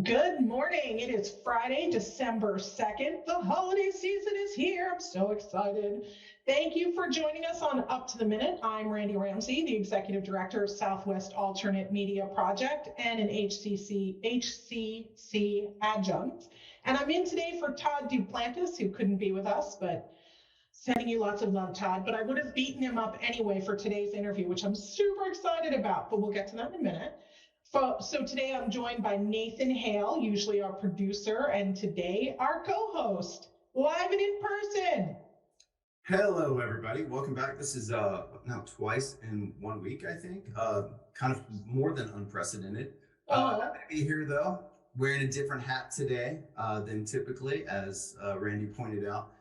Good morning. It is Friday, December 2nd. The holiday season is here. I'm so excited. Thank you for joining us on Up to the Minute. I'm Randy Ramsey, the Executive Director of Southwest Alternate Media Project and an HCC adjunct. And I'm in today for Todd Duplantis, who couldn't be with us, but sending you lots of love, Todd. But I would have beaten him up anyway for today's interview, which I'm super excited about, but we'll get to that in a minute. So today I'm joined by Nathan Hale, usually our producer, and today our co-host, live and in person. Hello, everybody. Welcome back. This is now twice in 1 week, I think. Kind of more than unprecedented. Happy to be here, though. Wearing a different hat today than typically, as Randy pointed out.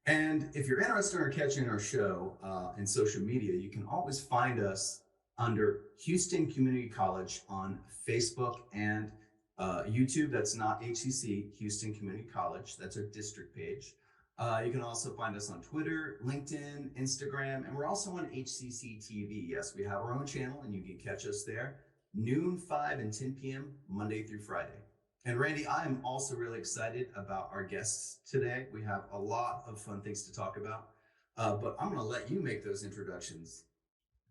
And if you're interested in catching our show in social media, you can always find us under Houston Community College on Facebook and YouTube. That's not HCC, Houston Community College. That's our district page. You can also find us on Twitter, LinkedIn, Instagram, and we're also on HCCTV. Yes, we have our own channel, and you can catch us there noon, 5, and 10 p.m. Monday through Friday. And Randy, I am also really excited about our guests today. We have a lot of fun things to talk about, but I'm going to let you make those introductions.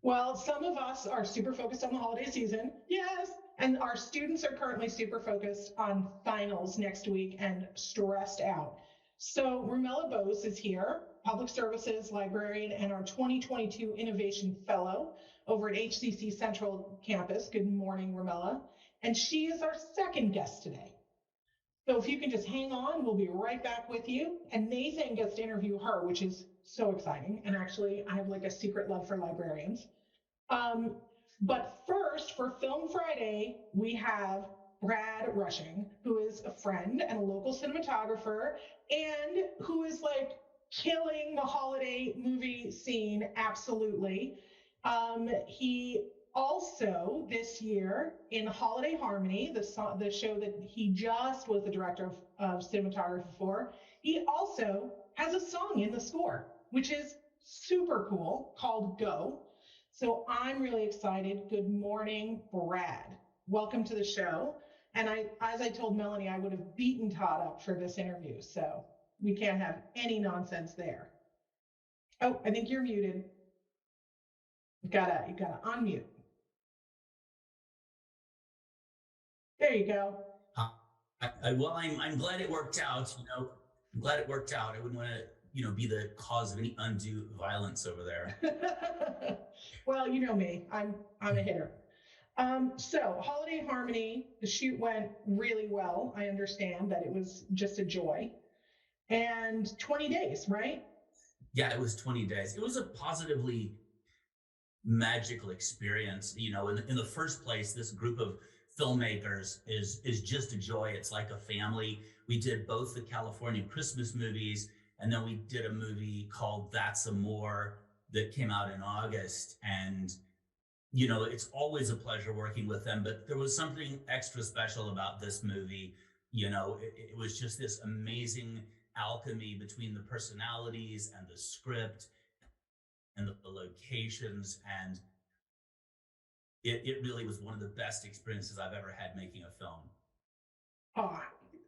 Well, some of us are super focused on the holiday season. Yes. And our students are currently super focused on finals next week and stressed out. So Rumela Bose is here, Public Services Librarian and our 2022 Innovation Fellow over at HCC Central Campus. Good morning, Rumela. And she is our second guest today. So if you can just hang on, we'll be right back with you. And Nathan gets to interview her, which is so exciting. And actually, I have like a secret love for librarians. But first, for Film Friday, we have Brad Rushing, who is a friend and a local cinematographer, and who is like killing the holiday movie scene, absolutely. He also, this year, in Holiday Harmony, the show that he just was the director of cinematography for, he also has a song in the score, which is super cool, called Go. So I'm really excited. Good morning, Brad. Welcome to the show. And as I told Melanie, I would have beaten Todd up for this interview, so we can't have any nonsense there. Oh, I think you're muted. You gotta unmute. There you go. Well, I'm glad it worked out. I'm glad it worked out. I wouldn't want to, be the cause of any undue violence over there. Well, you know me. I'm a hitter. So Holiday Harmony, the shoot went really well. I understand that it was just a joy. And 20 days, right? Yeah, it was 20 days. It was a positively magical experience. In the first place, this group of filmmakers is just a joy. It's like a family. We did both the California Christmas movies, and then we did a movie called That's Amore that came out in August. And it's always a pleasure working with them, but there was something extra special about this movie. It was just this amazing alchemy between the personalities and the script and the locations. And it really was one of the best experiences I've ever had making a film. Oh,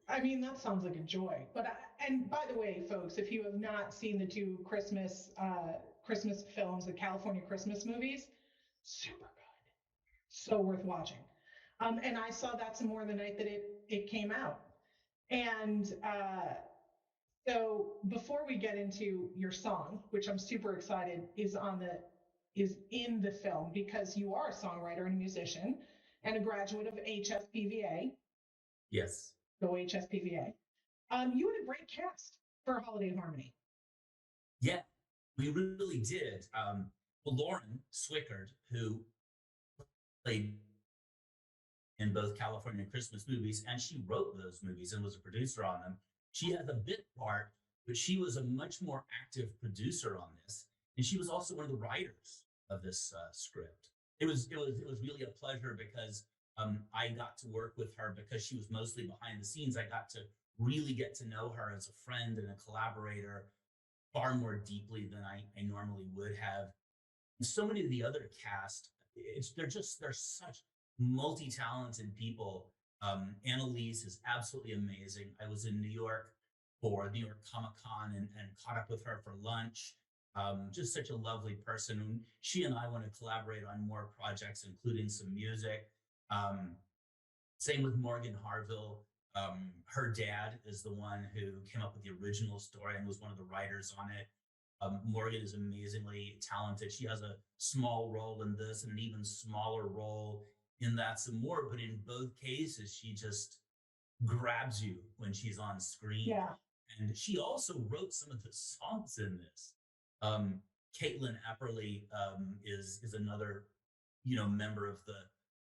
I mean, that sounds like a joy. And by the way, folks, if you have not seen the two Christmas films, the California Christmas movies, super good, so worth watching. And I saw That's Some More the night that it came out. And so before we get into your song, which I'm super excited is in the film, because you are a songwriter and a musician and a graduate of HSPVA. Yes. Go HSPVA. You had a great cast for Holiday Harmony. Yeah, we really did. Lauren Swickard, who played in both California Christmas movies, and she wrote those movies and was a producer on them. She has a bit part, but she was a much more active producer on this, and she was also one of the writers of this script. It was really a pleasure because I got to work with her because she was mostly behind the scenes. I got to really get to know her as a friend and a collaborator far more deeply than I normally would have. And so many of the other cast, they're such multi-talented people. Annalise is absolutely amazing. I was in New York for New York Comic Con and caught up with her for lunch. Just such a lovely person. She and I want to collaborate on more projects, including some music. Um, Same with Morgan Harville. Her dad is the one who came up with the original story and was one of the writers on it. Morgan is amazingly talented. She has a small role in this and an even smaller role in that some more, but in both cases, she just grabs you when she's on screen. Yeah. And she also wrote some of the songs in this. Caitlin Epperly is another, member of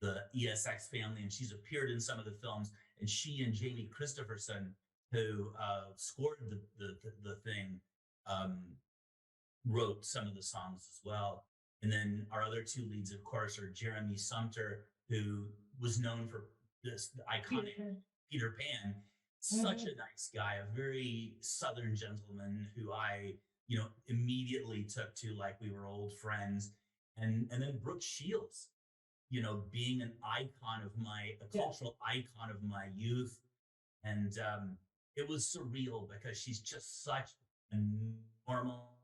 the ESX family, and she's appeared in some of the films. And she and Jamie Christopherson, who scored the thing, wrote some of the songs as well. And then our other two leads, of course, are Jeremy Sumter, who was known for this iconic Peter Pan. Such a nice guy, a very Southern gentleman who I, immediately took to like we were old friends. And then Brooke Shields, being an icon of a cultural icon of my youth. And it was surreal because she's just such a normal,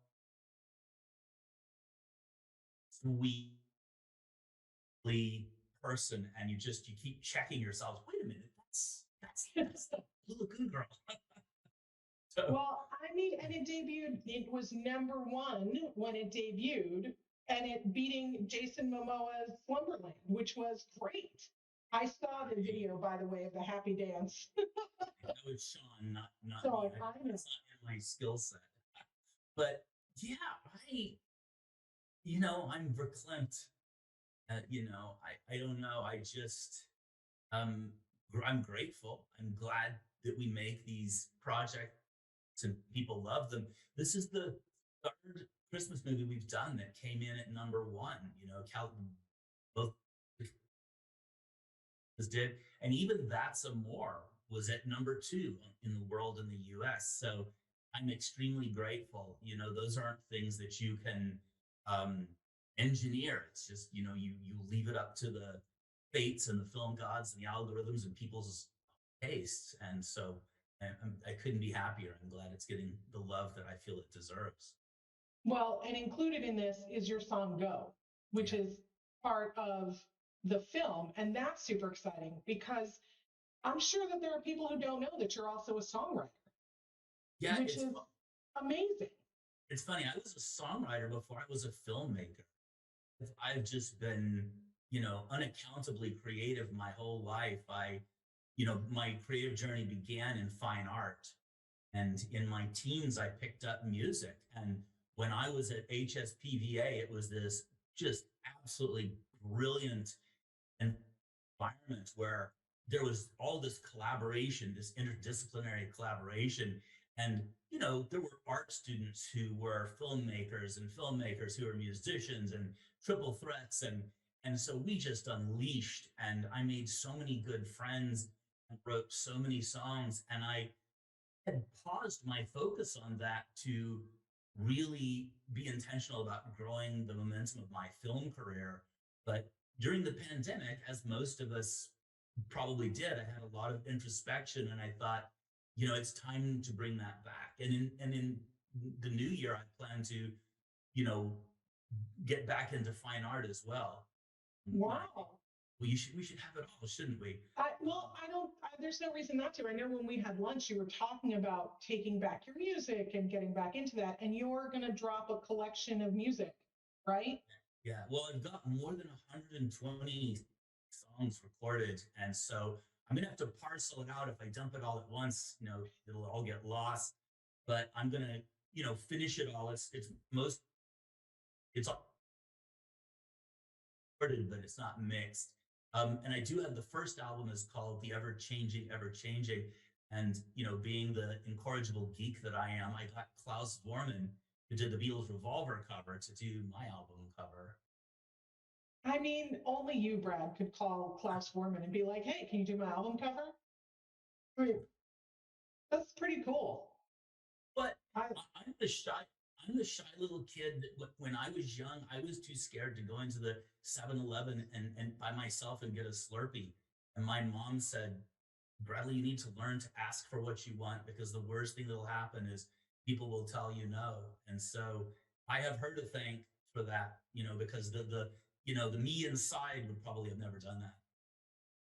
sweet person, and you keep checking yourselves. Wait a minute, that's the Lagoon Girl. So, well, I mean, and it debuted. It was #1 when it debuted, and it beating Jason Momoa's Slumberland, which was great. I saw the video, by the way, of the happy dance. that was Sean, not so me. It's not in my skill set. But yeah, I'm verklempt. I don't know. I'm grateful. I'm glad that we make these projects and people love them. This is the third Christmas movie we've done that came in at #1. Both did, and even That's a More was at #2 in the world in the U.S. So I'm extremely grateful. Those aren't things that you can engineer. It's just you leave it up to the fates and the film gods and the algorithms and people's tastes. And so I couldn't be happier. I'm glad it's getting the love that I feel it deserves. Well, and included in this is your song Go, which is part of the film. And that's super exciting because I'm sure that there are people who don't know that you're also a songwriter. Yeah, which is amazing. It's funny. I was a songwriter before I was a filmmaker. I've just been, unaccountably creative my whole life. My creative journey began in fine art. And in my teens, I picked up music. And when I was at HSPVA, it was this just absolutely brilliant environment where there was all this collaboration, this interdisciplinary collaboration. And, there were art students who were filmmakers and filmmakers who were musicians and triple threats. And so we just unleashed, and I made so many good friends and wrote so many songs. And I had paused my focus on that to really be intentional about growing the momentum of my film career. But during the pandemic, as most of us probably did, I had a lot of introspection, and I thought, it's time to bring that back. And in the new year, I plan to, get back into fine art as well. Wow. Well, we should have it all, shouldn't we? There's no reason not to. I know when we had lunch, you were talking about taking back your music and getting back into that, and you're going to drop a collection of music, right? Yeah. Well, I've got more than 120 songs recorded. And so I'm going to have to parcel it out. If I dump it all at once, it'll all get lost, but I'm going to, finish it all. It's all recorded, but it's not mixed. And I do have the first album is called The Ever Changing, Ever Changing. And, being the incorrigible geek that I am, I got Klaus Vormann, who did the Beatles Revolver cover, to do my album cover. I mean, only you, Brad, could call Klaus Vormann and be like, hey, can you do my album cover? I mean, that's pretty cool. But I'm the shy little kid that when I was young, I was too scared to go into the 7-Eleven and by myself and get a Slurpee. And my mom said, Bradley, you need to learn to ask for what you want, because the worst thing that'll happen is people will tell you no. And so I have her to thank for that, because the me inside would probably have never done that.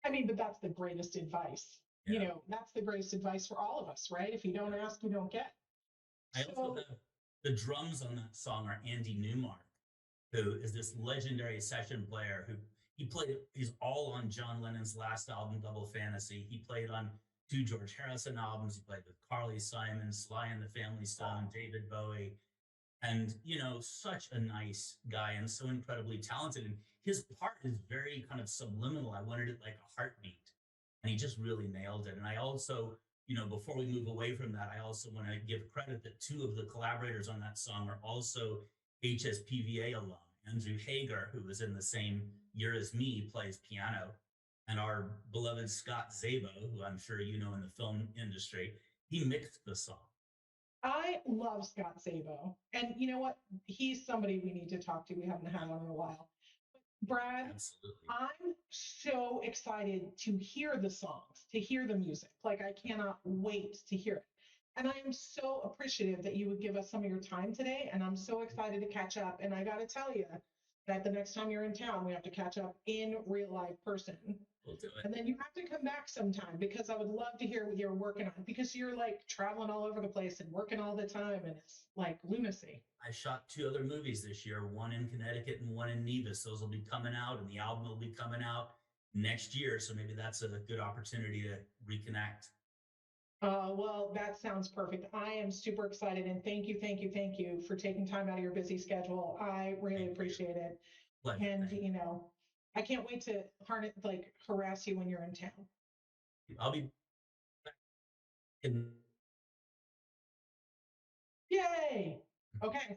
I mean, but that's the greatest advice. Yeah. That's the greatest advice for all of us, right? If you don't ask, you don't get. I also have the drums on that song are Andy Newmark, who is this legendary session player he's all on John Lennon's last album, Double Fantasy. He played on 2 George Harrison albums. He played with Carly Simon, Sly and the Family Stone, David Bowie, and, such a nice guy and so incredibly talented. And his part is very kind of subliminal. I wanted it like a heartbeat, and he just really nailed it. And I also, before we move away from that, I also want to give credit that 2 of the collaborators on that song are also HSPVA alum. Andrew Hager, who was in the same year as me, plays piano, and our beloved Scott Szabo, who I'm sure you know in the film industry, he mixed the song. I love Scott Szabo, and you know what? He's somebody we need to talk to. We haven't had on in a while. Brad, absolutely. I'm so excited to hear the songs, to hear the music. Like, I cannot wait to hear it. And I am so appreciative that you would give us some of your time today. And I'm so excited to catch up. And I got to tell you that the next time you're in town, we have to catch up in real life person. We'll do it. And then you have to come back sometime, because I would love to hear what you're working on, because you're like traveling all over the place and working all the time. And it's like lunacy. I shot 2 other movies this year, one in Connecticut and one in Nevis. Those will be coming out, and the album will be coming out next year. So maybe that's a good opportunity to reconnect. Well, that sounds perfect. I am super excited, and thank you for taking time out of your busy schedule. I really appreciate it. Pleasure. And I can't wait to harass you when you're in town. I'll be back in. Yay! Okay.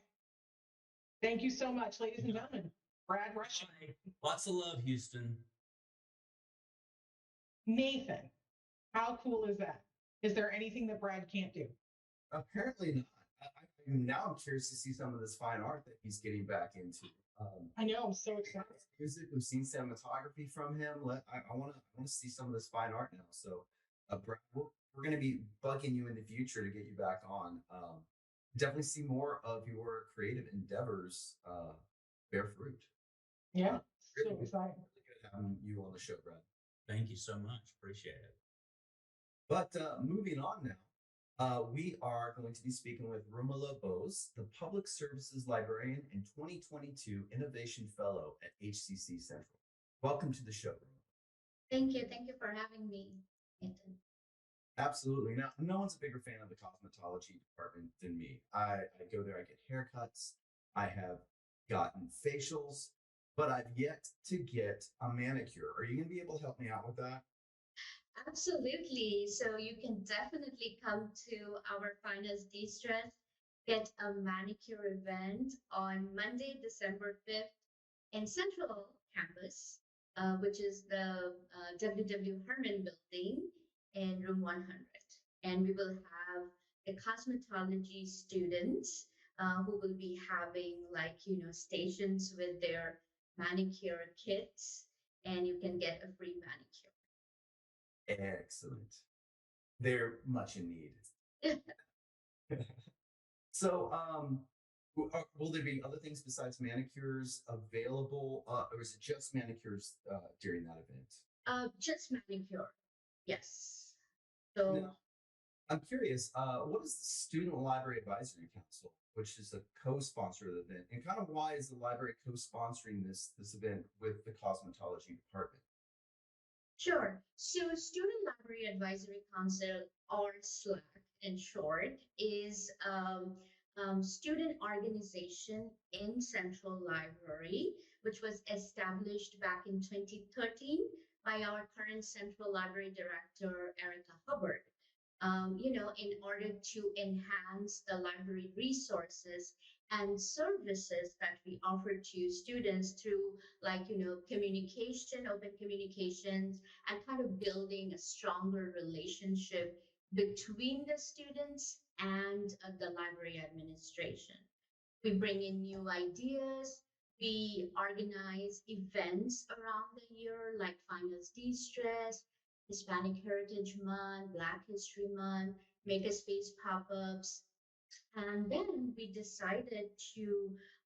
Thank you so much, ladies and gentlemen. Brad Rushing. Lots of love, Houston. Nathan, how cool is that? Is there anything that Brad can't do? Apparently not. Now I'm curious to see some of this fine art that he's getting back into. I know, I'm so excited. Music, we've seen cinematography from him. I want to see some of this fine art now. So, Brad, we're going to be bugging you in the future to get you back on. Definitely see more of your creative endeavors bear fruit. Yeah, really so exciting. Really good having you on the show, Brad. Thank you so much. Appreciate it. But moving on now, we are going to be speaking with Rumela Bose, the Public Services Librarian and 2022 Innovation Fellow at HCC Central. Welcome to the show, Rumela. Thank you. Thank you for having me, Nathan. Absolutely. Now, no one's a bigger fan of the Cosmetology Department than me. I go there, I get haircuts, I have gotten facials, but I've yet to get a manicure. Are you going to be able to help me out with that? Absolutely. So you can definitely come to our Finest De-Stress, get a manicure event on Monday, December 5th in Central Campus, which is the W.W. Herman building in room 100. And we will have the cosmetology students who will be having stations with their manicure kits, and you can get a free manicure. Excellent. They're much in need. So, will there be other things besides manicures available, or is it just manicures during that event? Just manicure, yes. So, now, I'm curious, what is the Student Library Advisory Council, which is a co-sponsor of the event, and kind of why is the library co-sponsoring this event with the Cosmetology Department? Sure. So Student Library Advisory Council, or SLAC in short, is student organization in Central Library, which was established back in 2013 by our current Central Library Director, Erica Hubbard. In order to enhance the library resources and services that we offer to students through communication, open communications, and kind of building a stronger relationship between the students and the library administration. We bring in new ideas, We organize events around the year like Finals De-Stress, Hispanic Heritage Month, Black History Month, Makerspace pop-ups. And then we decided to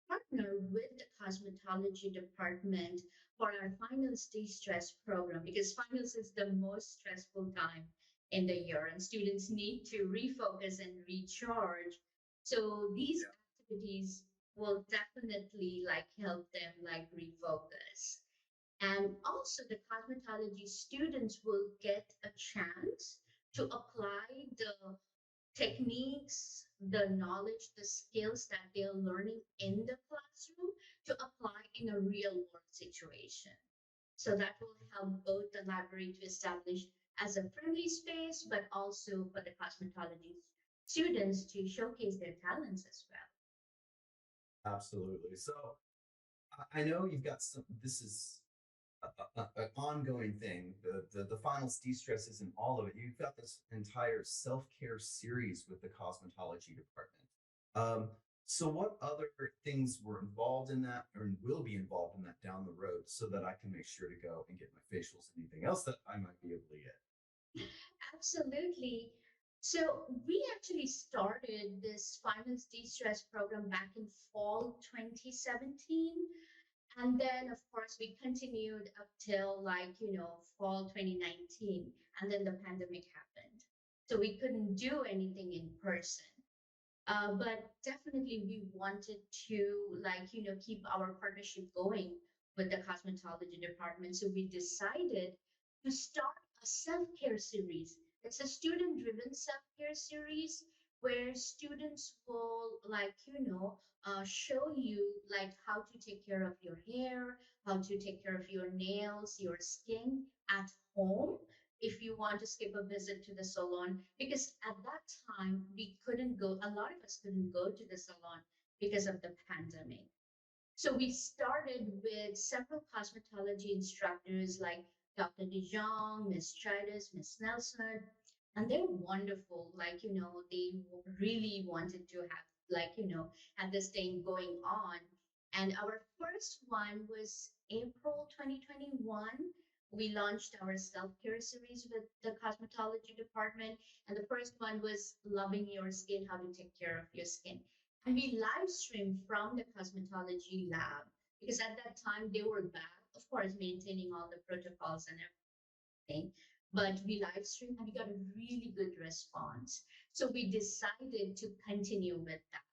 partner with the Cosmetology Department for our Finals De-Stress program because finals is the most stressful time in the year and students need to refocus and recharge. So these activities will definitely like help them like refocus. And also the cosmetology students will get a chance to apply the techniques, the knowledge, the skills that they're learning in the classroom to apply in a real world situation. So that will help both the library to establish as a friendly space, but also for the cosmetology students to showcase their talents as well. Absolutely. So I know you've got some. This is an ongoing thing. The finals de-stress isn't all of it. You've got this entire self-care series with the cosmetology department. So what other things were involved in that or will be involved in that down the road so that I can make sure to go and get my facials and anything else that I might be able to get? Absolutely. So we actually started this finance de-stress program back in fall 2017. And then, of course, we continued up till like, fall 2019. And then the pandemic happened. So we couldn't do anything in person. But definitely we wanted to like, keep our partnership going with the cosmetology department. So we decided to start a self-care series. It's a student-driven self-care series where students will like, show you like how to take care of your hair, how to take care of your nails, your skin at home if you want to skip a visit to the salon, because at that time we couldn't go, a lot of us couldn't go to the salon because of the pandemic. So we started with several cosmetology instructors like Dr. DeJong, Miss Childers, Miss Nelson, and they're wonderful. Like, they really wanted to have, like, have this thing going on. And our first one was April 2021. We launched our self-care series with the cosmetology department. And the first one was Loving Your Skin, How to Take Care of Your Skin. And we live streamed from the cosmetology lab because at that time they were back, of course, maintaining all the protocols and everything. But we live streamed and we got a really good response. So we decided to continue with that.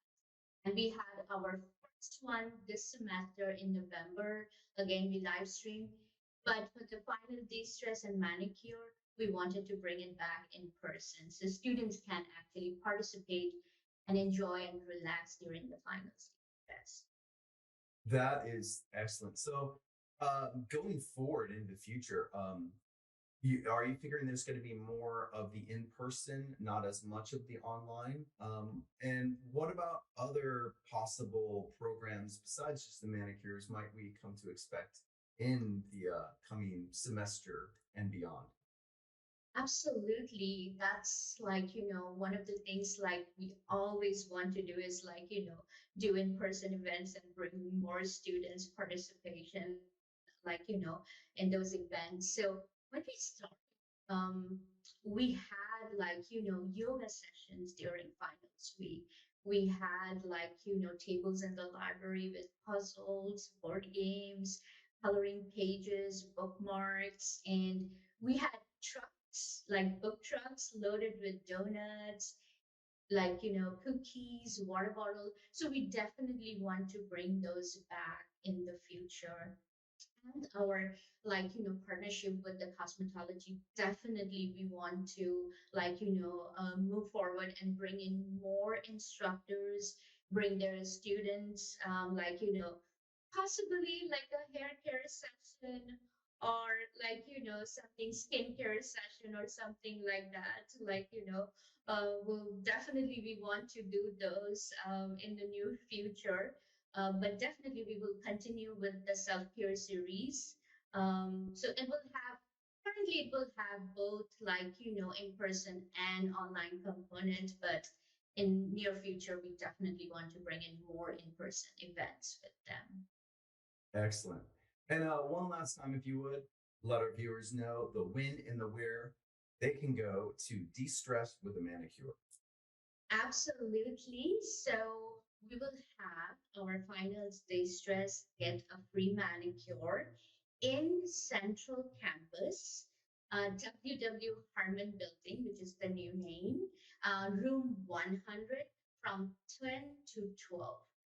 And we had our first one this semester in November. Again, we live streamed. But for the final de-stress and manicure, we wanted to bring it back in person so students can actually participate and enjoy and relax during the finals test. That is excellent. So, going forward in the future, are you figuring there's going to be more of the in-person, not as much of the online? And what about other possible programs besides just the manicures might we come to expect in the coming semester and beyond? Absolutely. That's like, one of the things like we always want to do is like, do in-person events and bring more students participation, like, in those events. So when we started, um, we had like, yoga sessions during finals week. We had like, tables in the library with puzzles, board games, coloring pages, bookmarks, and we had trucks, like book trucks loaded with donuts, like, cookies, water bottle. So we definitely want to bring those back in the future. And our like, partnership with the cosmetology, definitely we want to like, move forward and bring in more instructors, bring their students, like, possibly like a hair care session or like, something skincare session or something like that. Like, we'll definitely we want to do those in the near future. But definitely we will continue with the self-care series. So it will have currently it will have both like, in-person and online component, but in near future we definitely want to bring in more in-person events with them. Excellent. And one last time, if you would, let our viewers know the when and the where they can go to de-stress with a manicure. Absolutely. So we will have our finals day stress get a free manicure in Central Campus, WW Harmon Building, which is the new name, room 100 from 10 to 12,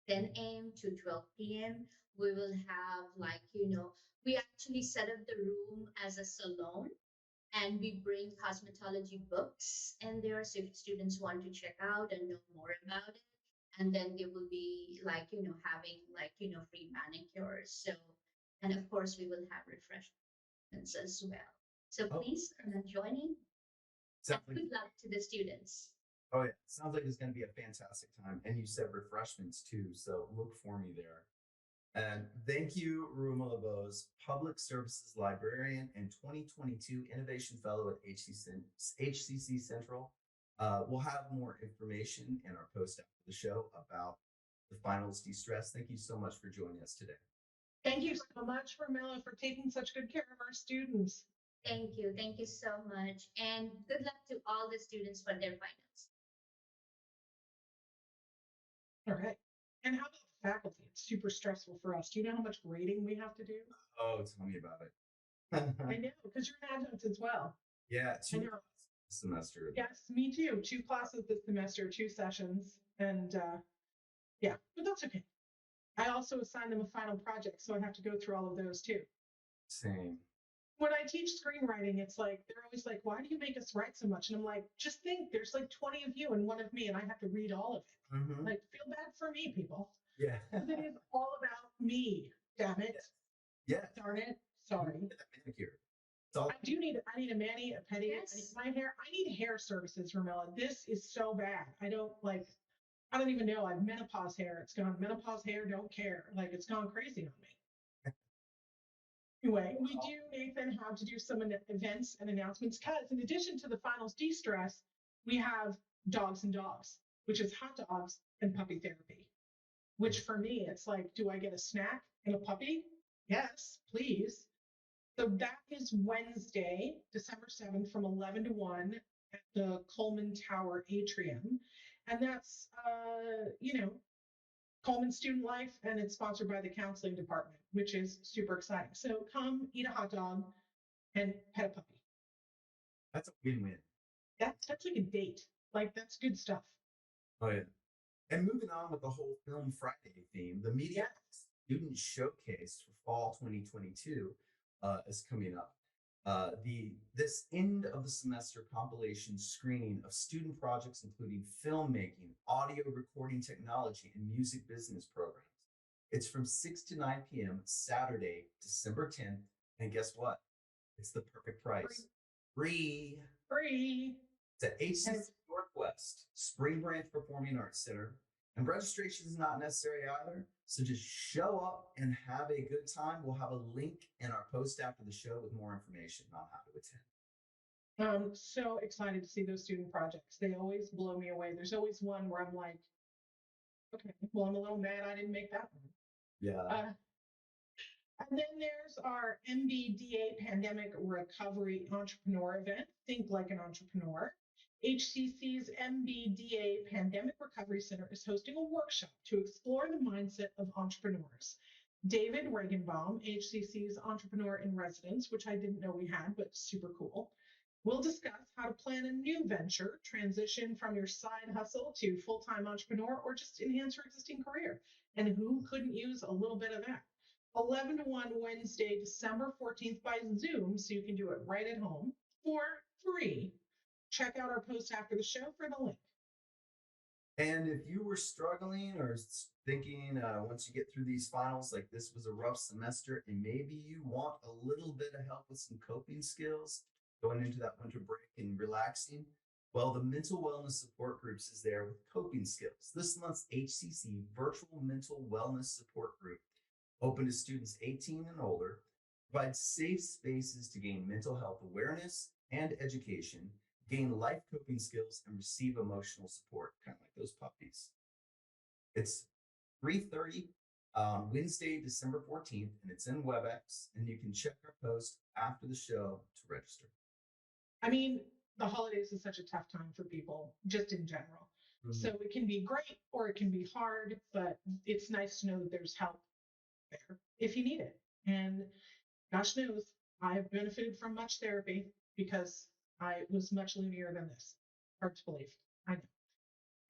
10 a.m. to 12 p.m. We will have we actually set up the room as a salon and we bring cosmetology books and there so if students want to check out and know more about it and then they will be having free manicures so and of course we will have refreshments as well so Oh, please come and join in and sounds like, good luck to the students. oh yeah, sounds like it's going to be a fantastic time. And you said refreshments too, so look for me there. And thank you, Rumela Bose, Public Services Librarian and 2022 Innovation Fellow at HCC Central. We'll have more information in our post after the show about the finals de-stress. Thank you so much for joining us today. Thank you so much, Rumela, for taking such good care of our students. Thank you so much and good luck to all the students for their finals. All right. And how about the faculty? It's super stressful for us. Do you know how much grading we have to do? Oh, tell me about it. I know, because you're an adjunct as well. Yeah, I 2 know. semester. Yes, me too. 2 classes this semester, 2 sessions. And yeah, but that's okay. I also assign them a final project, so I have to go through all of those too. Same. When I teach screenwriting, it's like, they're always like, why do you make us write so much? And I'm like, just think there's like 20 of you and 1 of me, and I have to read all of it. Mm-hmm. Like, feel bad for me, people. Yeah. It is all about me. Damn it. Yeah. Darn it. Sorry. Manicure. I need a mani, a pedi, Yes. my hair. I need hair services, Rumela. This is so bad. I don't even know. I have menopause hair. It's gone. Menopause hair, don't care. Like, it's gone crazy on me. Anyway, we do, Nathan, have to do some events and announcements because in addition to the finals de-stress, we have dogs and dogs, which is hot dogs and puppy therapy, which for me, it's like, do I get a snack and a puppy? Yes, please. So that is Wednesday, December 7th from 11 to 1 at the Coleman Tower Atrium. And that's, Coleman Student Life, and it's sponsored by the Counseling Department, which is super exciting. So come eat a hot dog and pet a puppy. That's a win-win. That's like a date. Like, that's good stuff. Oh, yeah. And moving on with the whole Film Friday theme, the Media Student Showcase for fall 2022 is coming up. This end of the semester compilation screening of student projects, including filmmaking, audio recording technology, and music business programs. It's from 6 to 9 p.m. Saturday, December 10th. And guess what? It's the perfect price. Free. It's at HCC Northwest, Spring Branch Performing Arts Center. And registration is not necessary either. So just show up and have a good time. We'll have a link in our post after the show with more information on how to attend. I'm so excited to see those student projects. They always blow me away. There's always one where I'm like, okay, well, I'm a little mad I didn't make that one. Yeah. And then there's our MBDA Pandemic Recovery Entrepreneur event, Think Like an Entrepreneur. HCC's MBDA Pandemic Recovery Center is hosting a workshop to explore the mindset of entrepreneurs. David Regenbaum, HCC's Entrepreneur in Residence, which I didn't know we had, but super cool, will discuss how to plan a new venture, transition from your side hustle to full-time entrepreneur, or just enhance your existing career. And who couldn't use a little bit of that? 11 to 1 Wednesday, December 14th by Zoom, so you can do it right at home for free. Check out our post after the show for the link. And if you were struggling or thinking once you get through these finals, like this was a rough semester, and maybe you want a little bit of help with some coping skills going into that winter break and relaxing, well, the Mental Wellness Support Groups is there with coping skills. This month's HCC Virtual Mental Wellness Support Group, open to students 18 and older, provides safe spaces to gain mental health awareness and education, gain life coping skills, and receive emotional support, kind of like those puppies. It's 3:30 on Wednesday, December 14th, and it's in WebEx, and you can check our post after the show to register. I mean, the holidays is such a tough time for people, just in general. So it can be great or it can be hard, but it's nice to know that there's help there if you need it. And gosh knows, I have benefited from much therapy because I was much loonier than this. Hard to believe. I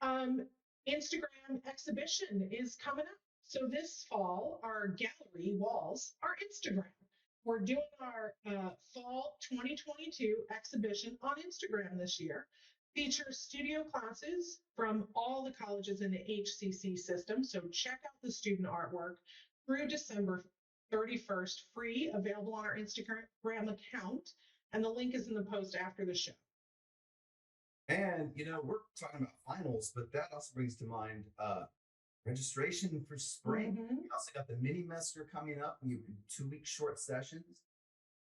know. Instagram exhibition is coming up. So this fall, our gallery walls are Instagram. We're doing our fall 2022 exhibition on Instagram this year. Features studio classes from all the colleges in the HCC system. So check out the student artwork through December 31st, free, available on our Instagram account. And the link is in the post after the show. And, we're talking about finals, but that also brings to mind registration for spring. We also got the mini semester coming up, 2-week short sessions.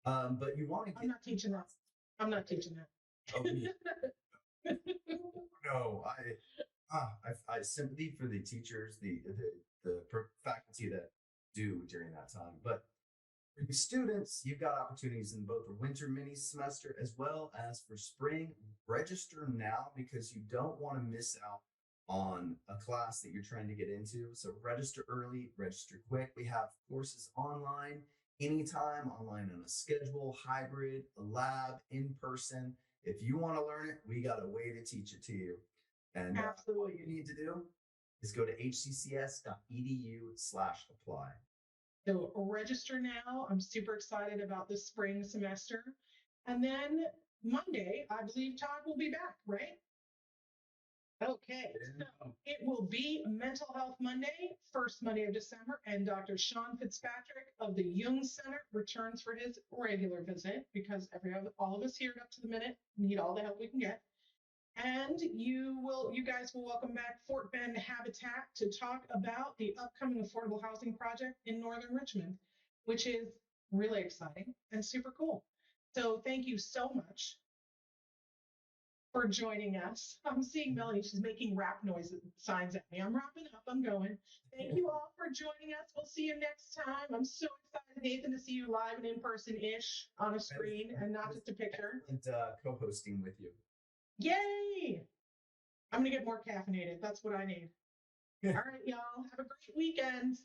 But you want to get... I'm not teaching that. I'm not teaching that. Oh, yeah. No, I sympathy for the teachers, the faculty that do during that time. But for the students, you've got opportunities in both the winter mini semester as well as for spring. Register now because you don't want to miss out on a class that you're trying to get into. So register early, register quick. We have courses online, anytime, online on a schedule, hybrid, a lab, in person. If you want to learn it, we got a way to teach it to you. And all you need to do is go to hccs.edu/apply. So register now. I'm super excited about this spring semester. And then Monday, I believe Todd will be back, right? Okay, so it will be Mental Health Monday, first Monday of December, and Dr. Sean Fitzpatrick of the Jung Center returns for his regular visit because all of us here up to the minute need all the help we can get. And you guys will welcome back Fort Bend Habitat to talk about the upcoming affordable housing project in Northern Richmond, which is really exciting and super cool. So thank you so much for joining us. I'm seeing Melanie, she's making rap noise signs at me. I'm wrapping up, I'm going. Thank you all for joining us. We'll see you next time. I'm so excited, Nathan, to see you live and in person-ish on a screen and not just a picture. And co-hosting with you. Yay! I'm gonna get more caffeinated. That's what I need. All right, y'all. Have a great weekend.